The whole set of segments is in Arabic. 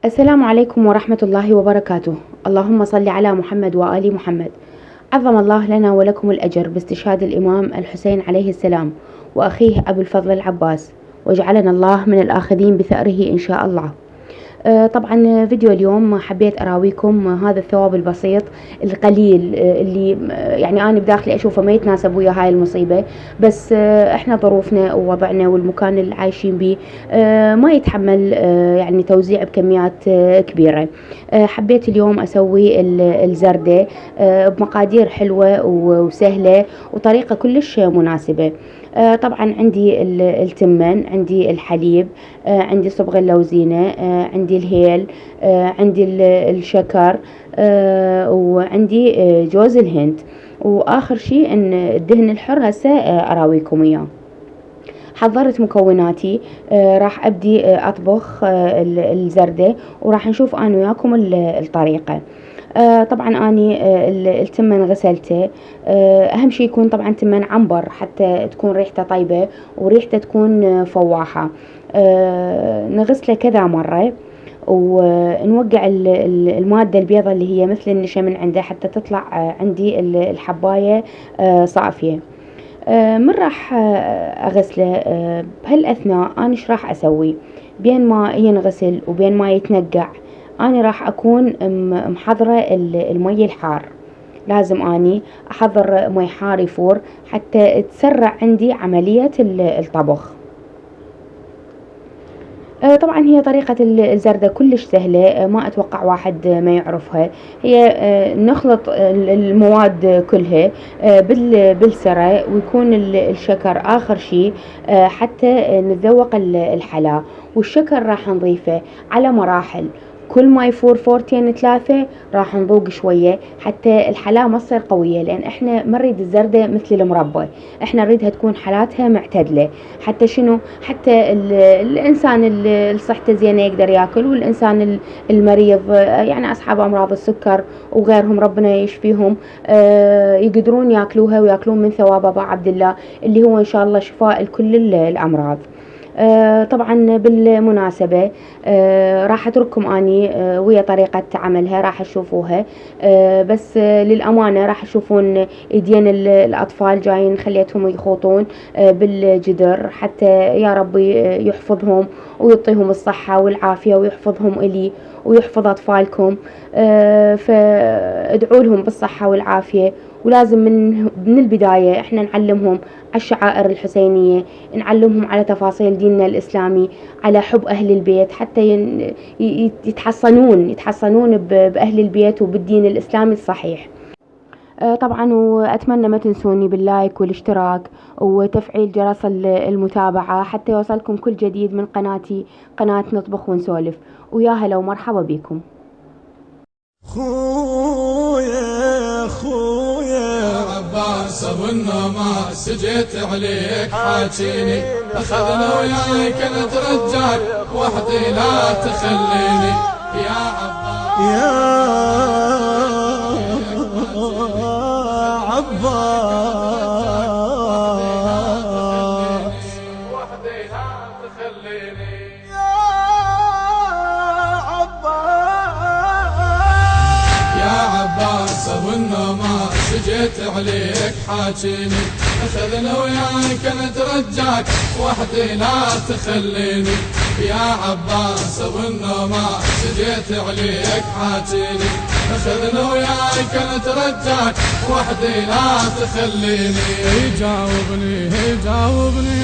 السلام عليكم ورحمة الله وبركاته. اللهم صل على محمد وآل محمد. عظم الله لنا ولكم الأجر باستشهاد الإمام الحسين عليه السلام وأخيه أبو الفضل العباس، وجعلنا الله من الآخذين بثأره إن شاء الله. طبعا فيديو اليوم حبيت أراويكم هذا الثواب البسيط القليل اللي يعني أنا بداخلي أشوفه ما يتناسب ويا هاي المصيبة، بس إحنا ظروفنا ووضعنا والمكان اللي عايشين به ما يتحمل يعني توزيع بكميات كبيرة. حبيت اليوم أسوي الزردة بمقادير حلوة وسهلة وطريقة كلش مناسبة. طبعا عندي التمن، عندي الحليب، عندي صبغ اللوزينة، عندي الهيل، عندي الشكر، وعندي جوز الهند، واخر شيء ان الدهن الحر هسه اراويكم اياه. حضرت مكوناتي، راح ابدي اطبخ الزردة وراح نشوف انا وياكم الطريقة. طبعا اني التمن غسلته، اهم شي يكون طبعا تمن عنبر حتى تكون ريحته طيبة وريحته تكون فواحة. نغسله كذا مرة ونوقع المادة البيضة اللي هي مثل النشا من عنده حتى تطلع عندي الحباية صافية. من راح اغسله بهالاثناء انا ايش راح اسوي؟ بين ما ينغسل وبين ما يتنقع أنا راح أكون محضرة المي الحار. لازم أني أحضر مي حار يفور حتى تسرع عندي عملية الطبخ. طبعا هي طريقة الزردة كلش سهلة، ما أتوقع واحد ما يعرفها. هي نخلط المواد كلها بالسرة، ويكون الشكر آخر شي حتى نتذوق الحلا. والشكر راح نضيفه على مراحل، كل ما يفور فورتين ثلاثة راح نذوق شوية حتى الحلا ما تصير قوية، لأن احنا ما نريد الزردة مثل المربى، احنا نريدها تكون حلاتها معتدلة. حتى شنو؟ حتى الإنسان اللي صحته زينة يقدر ياكل، والإنسان المريض يعني أصحاب أمراض السكر وغيرهم ربنا يشفيهم يقدرون ياكلوها وياكلون من ثواب أبا عبد الله اللي هو إن شاء الله شفاء لكل الأمراض. طبعا بالمناسبة راح اترككم اني ويا طريقة عملها راح تشوفوها. بس للأمانة راح تشوفون ايدين الأطفال جايين خليتهم يخوطون بالجدر، حتى يا ربي يحفظهم ويعطيهم الصحة والعافية ويحفظهم إلي ويحفظ أطفالكم. فادعوا لهم بالصحة والعافية. ولازم من البداية احنا نعلمهم على الشعائر الحسينية، نعلمهم على تفاصيل ديننا الإسلامي، على حب أهل البيت، حتى يتحصنون بأهل البيت وبالدين الإسلامي الصحيح. طبعا وأتمنى ما تنسوني باللايك والاشتراك وتفعيل جرس المتابعة حتى يوصلكم كل جديد من قناتي، قناة نطبخ ونسولف. ويا هلا ومرحبا بكم. خويا عباس ابو النماس جيت عليك حاجيني، اخذنا وياك نترجاك وحدي لا تخليني يا عباس يا عباس وحدي لا تخليني يا عباس ابو النماس جيت عليك حاجيني، اخذنا وياك نترجاك وحدي لا تخليني يا عباس ابو النماس جيت عليك حاجيني، اخذنا وياك نترجاك وحدي لا تخليني. جاوبني جاوبني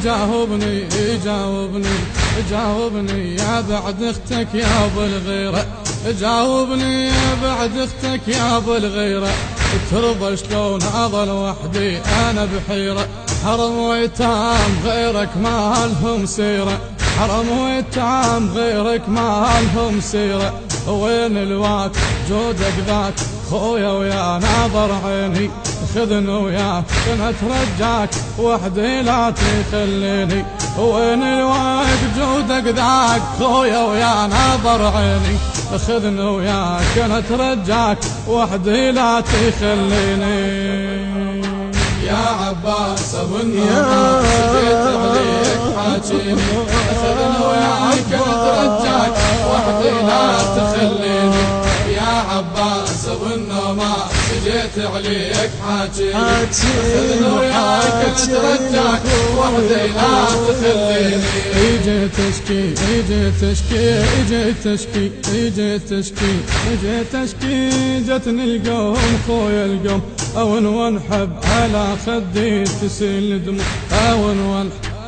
جاوبني جاوبني جاوبني يا بعد اختك يا ابو الغيره، جاوبني يا بعد اختك يا ابو الغيره، ترضى شلون اظل وحدي انا بحيره، حرم ويتام غيرك ما لهم سيره، حرم ويتام غيرك ما لهم سيره، وين الواك جودك ذاك خويا ويا ناظر عيني، خذني وياك نترجاك وحدي لا تخليني، وين الواك جودك ذاك خويا ويا ناظر عيني، خذني وياك نترجاك وحدي لا تخليني. يا عباس ابو النماس جيت عليك حاجيني، اخذنا وياك نترجاك وحدي وحدي لا تخليني يا عباس ابو النوماس جيت عليك حاجيني خذني وياك نترجاك وحدي لا تخليني جيت اشكي جيت اشكي جيت اشكي جيت اشكي جيت اشكي جتني القوم خويا القوم اون وانحب على خدي تسيل دموع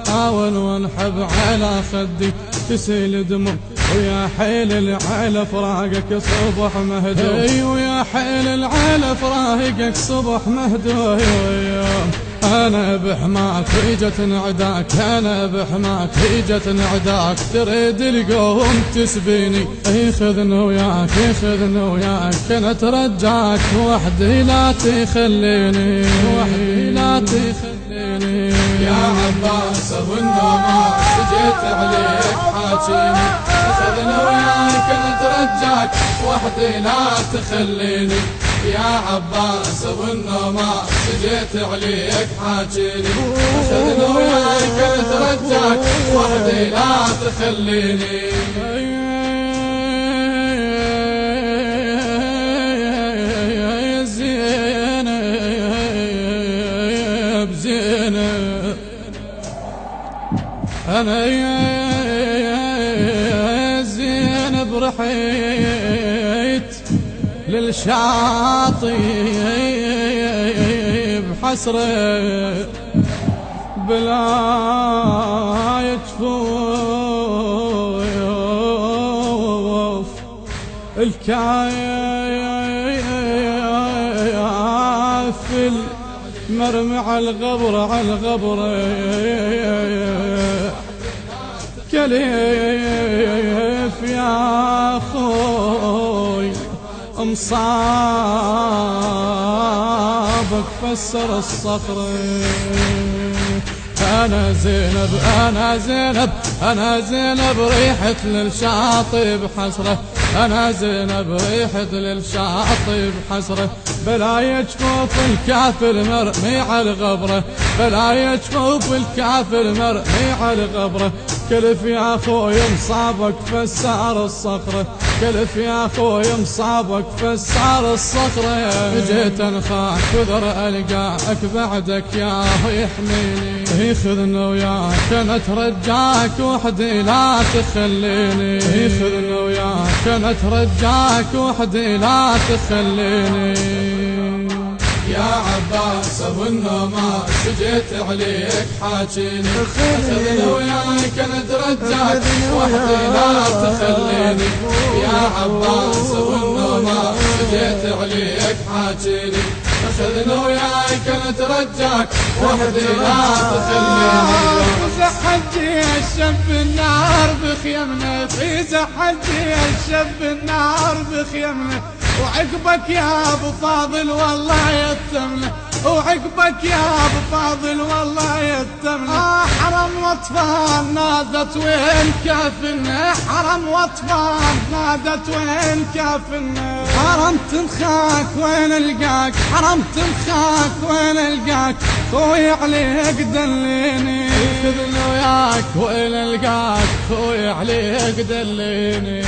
اون وانحب على خدي تسيل دموع ويا حيل العيل فراقك صبح مهدوي ويا حيل العيل فراقك صبح مهدوي انا بحماك هيجت نعداك انا بحماك هيجت نعداك تريد القوم تسبيني خذني وياك خذني وياك انا ترجاك وحدي لا تخليني وحدي لا تخليني يا عباس ابو النوماس جيت عليك حاجيني خذني وياك نترجاك وحدي لا تخليني يا عباس ابو النوماس جيت عليك حاجيني خذني وياك نترجاك وحدي لا تخليني أنا يا زينب رحيت للشاطئ بحسرة بلا يجفوف الكافل مرمي على الغبر كليف يا خوي مصابك فسر الصخر أنا زينب أنا زينب أنا زينب ريحت للشاطئ بحسرة أنا زينب ريحت للشاطئ بحسرة بلا يجفوف الكافر مرمي على الغبرة بلا يجفوف الكافر مرمي على الغبرة كلف يا خوي مصابك فسار الصخرة كلف يا خوي مصابك فسار الصخرة جيت انخاك وذر القاك بعدك يا يحميني خذني وياك انا ترجاك وحدي لا تخليني خذني وياك انا ترجاك وحدي لا تخليني يا عباس ابو النوماس جيت عليك حاجيني خذني وياك نترجاك وحدي لا تخليني يا عباس ابو النوماس جيت عليك حاجيني خذني وياك نترجاك وحدي لا تخليني زحجي الشب النار بخيمنا في زحجي الشب النار بخيمنا وعقبك يا ابو فاضل والله يتمنى وعقبك يا ابو فاضل والله يتمنى حرم وطفان نادت وين كافنا حرم وطفان نادت وين كافنا حرم تنخاك وين القاك حرم تنخاك وين القاك خوي عليك دليني خذني وياك وين القاك خوي عليك دليني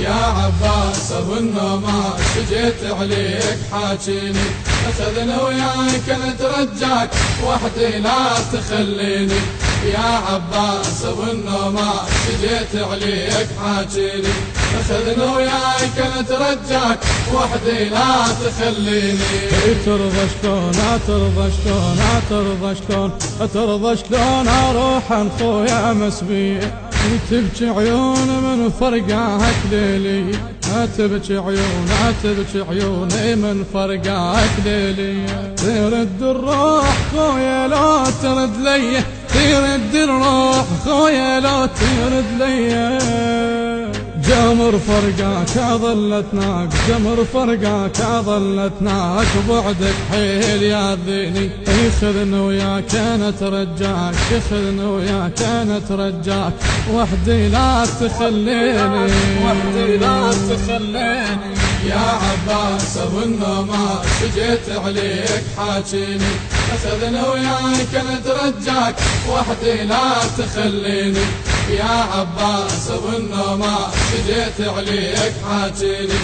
يا عباس ابو النوماس جيت عليك حاجيني خذني وياك نترجاك وحدي لا تخليني يا عباس ابو النوماس جيت عليك حاجيني خذني وياك نترجاك وحدي لا تخليني ترضى شلون ترضى شلون ترضى شلون ترضى شلون اروح خويا مسبيع تبكي عيون من فرقاك ليلي تبكي عيون تبكي عيوني من فرقاك ليلي ترد الروح خويا لو ترد لي ترد الروح خويا لو ترد لي جمر فرقاك ظلتناك جمر فرقاك ظلتناك بعدك حيل ياذيني خذني وياك انا ترجاك خذني وياك انا ترجاك وحدي لا تخليني وحدي لا تخليني يا عباس ابو النوماس جيت عليك حاجيني خذني وياك نترجاك وحدي لا تخليني يا عباس ابو النوماس جيت عليك حاجيني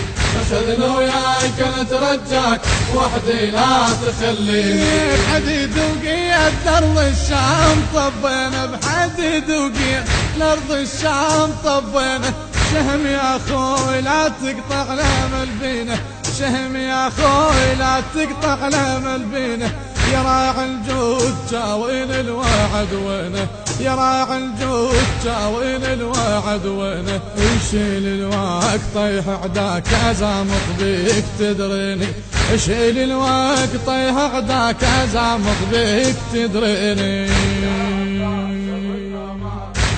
اخذنا وياك نترجاك وحدي لا تخليني. بحديد وقيد لأرض الشام طبينا، بحديد وقيد لأرض الشام طبينا. شهم يا اخوي لا تقطع الامل بينا، شهم يا اخوي لا تقطع الامل بينا. يا راعي الجود جاوين الوعد وينه، يا راعي الجود جاوين الوعد وينه. يشيل الوقت طيح عداك ازامط بيك تدريني، يشيل الوقت طيح عداك ازامط بيك تدريني.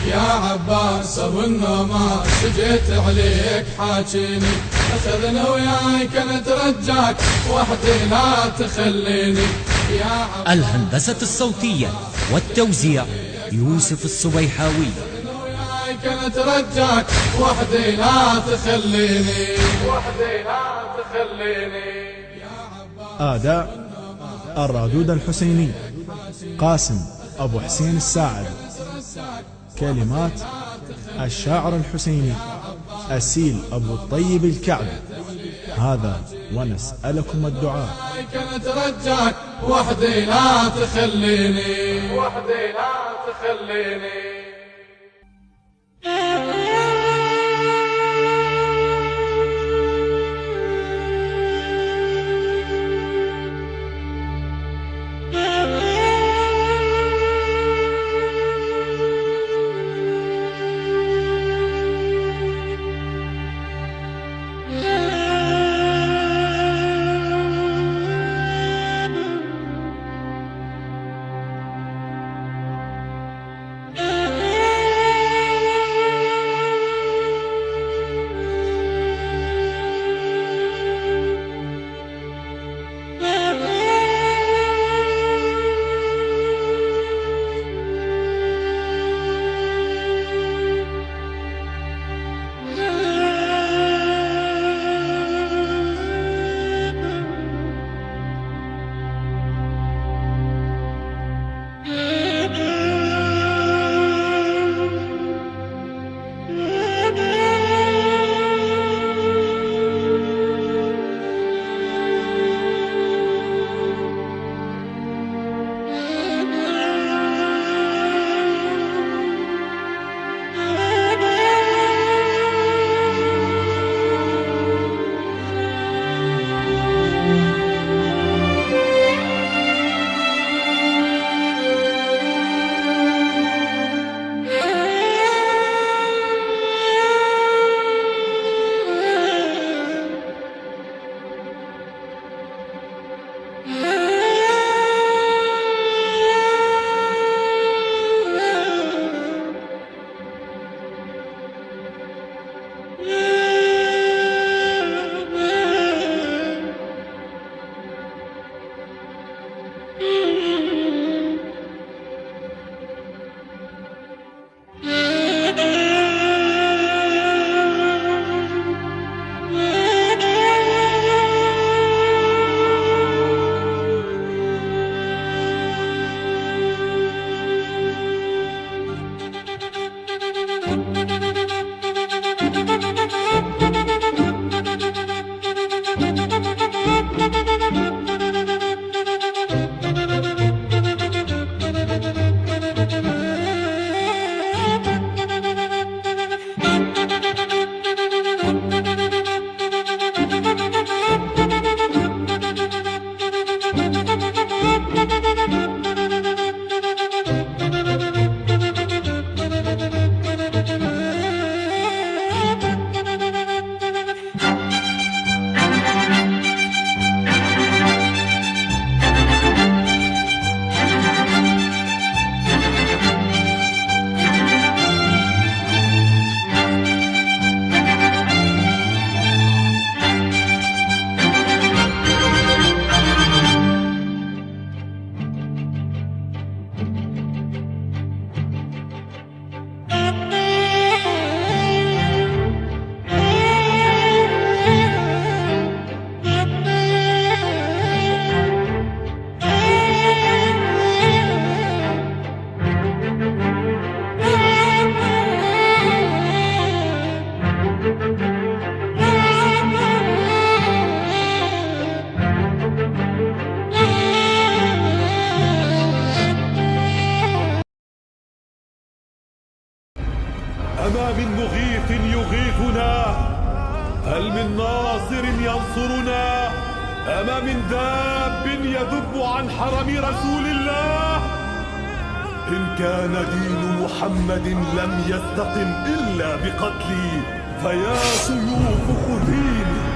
يا عباس ابو النوماس جيت عليك حاجيني اخذنا وياك نترجاك وحدي لا تخليني. يا الهندسة الصوتية والتوزيع يوسف الصبيحاوي. وياك نترجاك وحدي لا تخليني، وحدي لا تخليني. أداء الرادود الحسيني قاسم أبو حسين الساعد. كلمات الشاعر الحسيني أسيل أبو الطيب الكعب. هذا ونسألكم الدعاء. نترجاك وحدي لا تخليني، وحدي لا تخليني. أما من مغيث يغيثنا؟ هل من ناصر ينصرنا؟ أما من داب يذب عن حرم رسول الله؟ إن كان دين محمد لم يستقم إلا بقتلي، فيا سيوف خذيني